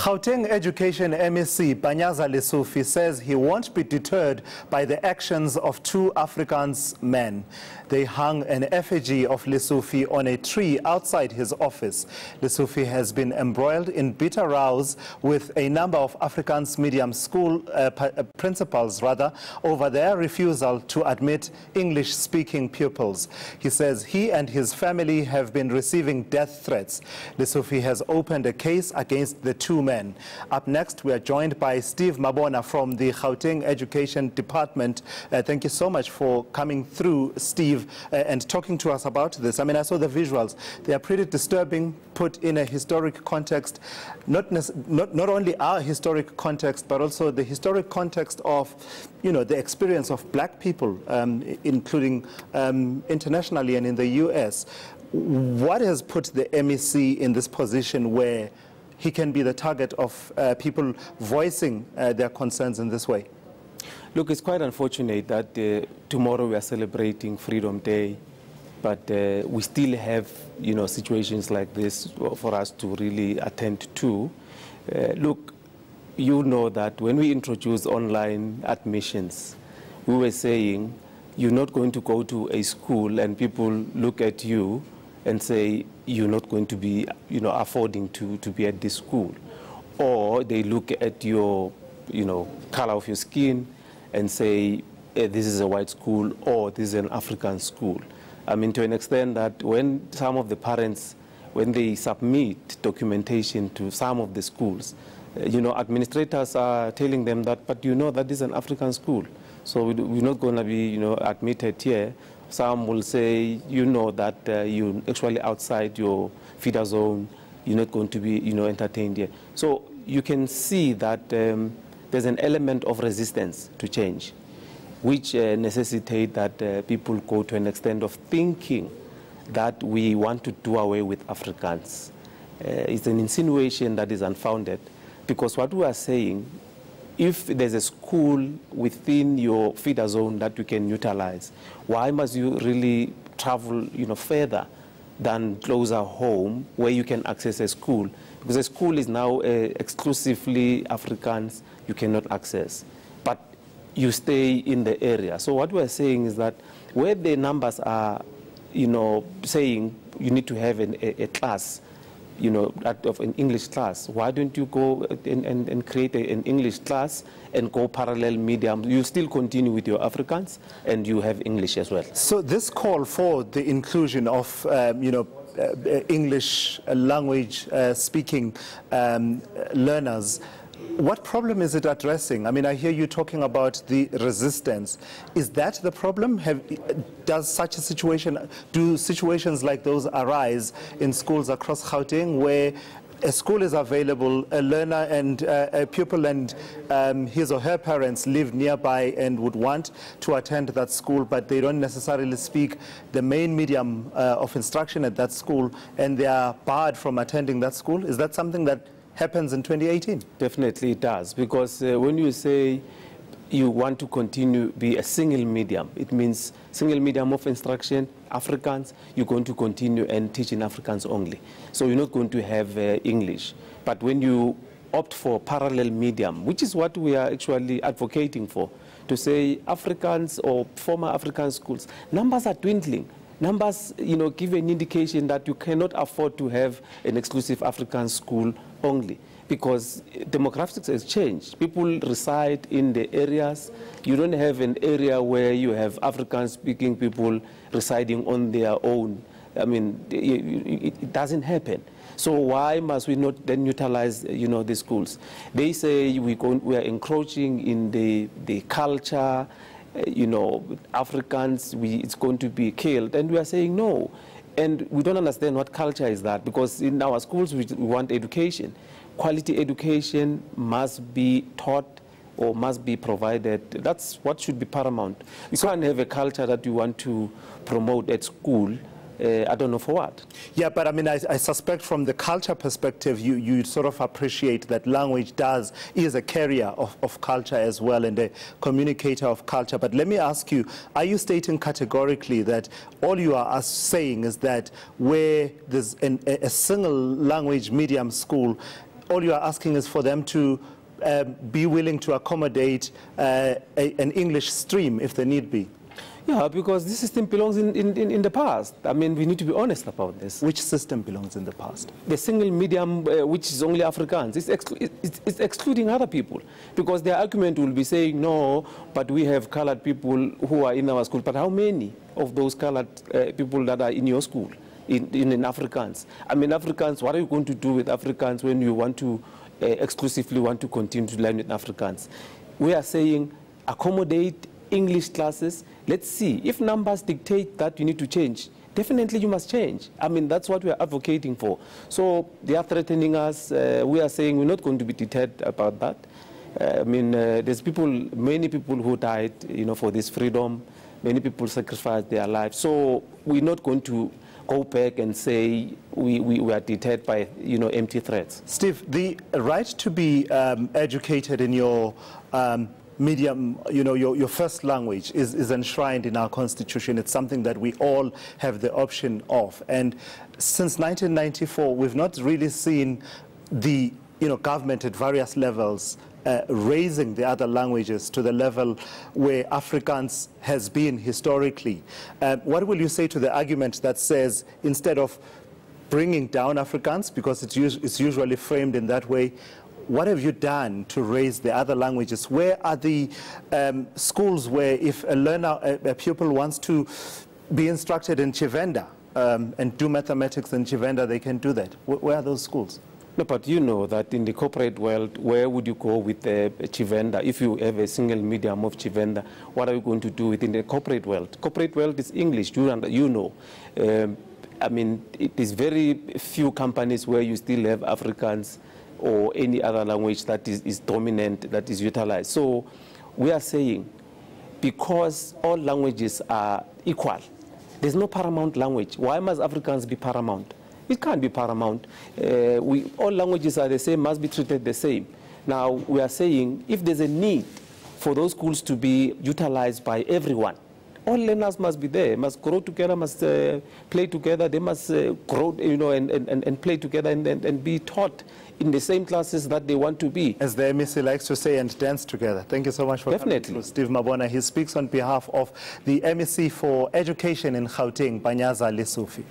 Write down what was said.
Gauteng Education MEC Panyaza Lesufi says he won't be deterred by the actions of two Afrikaans men. They hung an effigy of Lesufi on a tree outside his office. Lesufi has been embroiled in bitter rows with a number of Afrikaans medium school principals over their refusal to admit English-speaking pupils. He says he and his family have been receiving death threats. Lesufi has opened a case against the two men. Up next, we are joined by Steve Mabona from the Gauteng Education Department. Thank you so much for coming through, Steve, and talking to us about this. I mean, I saw the visuals. They are pretty disturbing, put in a historic context, not only our historic context, but also the historic context of, you know, the experience of black people, including internationally and in the US. What has put the MEC in this position where he can be the target of people voicing their concerns in this way? Look, it's quite unfortunate that tomorrow we are celebrating Freedom Day, but we still have, you know, situations like this for us to really attend to. Look, you know that when we introduced online admissions, we were saying you're not going to go to a school and people look at you and say you're not going to be, you know, affording to be at this school. Or they look at your, you know, color of your skin and say, this is a white school or this is an African school. I mean, to an extent that when some of the parents, when they submit documentation to some of the schools, you know, administrators are telling them that, but you know that this is an African school, so we're not going to be, you know, admitted here. Some will say, you know, that you're actually outside your feeder zone, you're not going to be, you know, entertained here. So you can see that there's an element of resistance to change, which necessitate that people go to an extent of thinking that we want to do away with Afrikaans. It's an insinuation that is unfounded, because what we are saying, if there's a school within your feeder zone that you can utilize, why must you really travel, you know, further than closer home where you can access a school? Because a school is now exclusively Afrikaans, you cannot access, but you stay in the area. So what we're saying is that where the numbers are, you know, saying you need to have a class, you know, of an English class, why don't you go and create an English class and go parallel medium? You still continue with your Afrikaans and you have English as well. So this call for the inclusion of, you know, English language speaking learners, what problem is it addressing? I mean, I hear you talking about the resistance. Is that the problem? Does such a situation, do situations like those arise in schools across Gauteng where a school is available, a learner and a pupil and his or her parents live nearby and would want to attend that school, but they don't necessarily speak the main medium of instruction at that school, and they are barred from attending that school? Is that something that happens in 2018? Definitely it does, because when you say you want to continue be a single medium, it means single medium of instruction, Afrikaans, you're going to continue and teach in Afrikaans only. So you're not going to have English. But when you opt for parallel medium, which is what we are actually advocating for, to say Afrikaans or former African schools, numbers are dwindling. Numbers, you know, give an indication that you cannot afford to have an exclusive African school only, because demographics has changed. People reside in the areas. You don't have an area where you have African-speaking people residing on their own. I mean, it doesn't happen. So why must we not then utilize, you know, the schools? They say we are encroaching in the culture. You know, Afrikaans, it's going to be killed. And we are saying no. And we don't understand what culture is that, because in our schools we want education. Quality education must be taught or must be provided. That's what should be paramount. You can't have a culture that you want to promote at school. I don't know for what. Yeah, but I mean, I suspect from the culture perspective, you sort of appreciate that language is a carrier of culture as well and a communicator of culture. But let me ask you, are you stating categorically that all you are saying is that where there's a single language medium school, all you are asking is for them to be willing to accommodate an English stream if there need be. Yeah, because this system belongs in the past. I mean, we need to be honest about this. Which system belongs in the past? The single medium, which is only Afrikaans, it's excluding other people. Because their argument will be saying, no, but we have colored people who are in our school. But how many of those colored people that are in your school in Afrikaans? I mean, Afrikaans, what are you going to do with Afrikaans when you want to exclusively want to continue to learn with Afrikaans? We are saying accommodate English classes. Let's see. If numbers dictate that you need to change, definitely you must change. I mean, that's what we are advocating for. So they are threatening us. We are saying we're not going to be deterred about that. I mean, there's many people who died, for this freedom. Many people sacrificed their lives. So we're not going to go back and say we are deterred by, empty threats. Steve, the right to be educated in your medium, your first language is enshrined in our Constitution. It's something that we all have the option of. And since 1994, we've not really seen the government at various levels raising the other languages to the level where Afrikaans has been historically. What will you say to the argument that says instead of bringing down Afrikaans, because it's usually framed in that way, what have you done to raise the other languages? Where are the schools where if a pupil wants to be instructed in Tshivenda and do mathematics in Tshivenda, they can do that? Where are those schools? No, but you know that in the corporate world, where would you go with Tshivenda? If you have a single medium of Tshivenda, what are you going to do within the corporate world? Corporate world is English, you know. I mean, it is very few companies where you still have Afrikaans or any other language that is dominant, that is utilized. So we are saying, because all languages are equal, there's no paramount language. Why must Afrikaans be paramount? It can't be paramount. All languages are the same, must be treated the same. Now, we are saying, if there's a need for those schools to be utilized by everyone, all learners must be there, must grow together, must play together, they must grow, and play together and be taught in the same classes that they want to be. As the MEC likes to say, and dance together. Thank you so much for coming to Steve Mabona. He speaks on behalf of the MEC for Education in Gauteng, Panyaza Lesufi.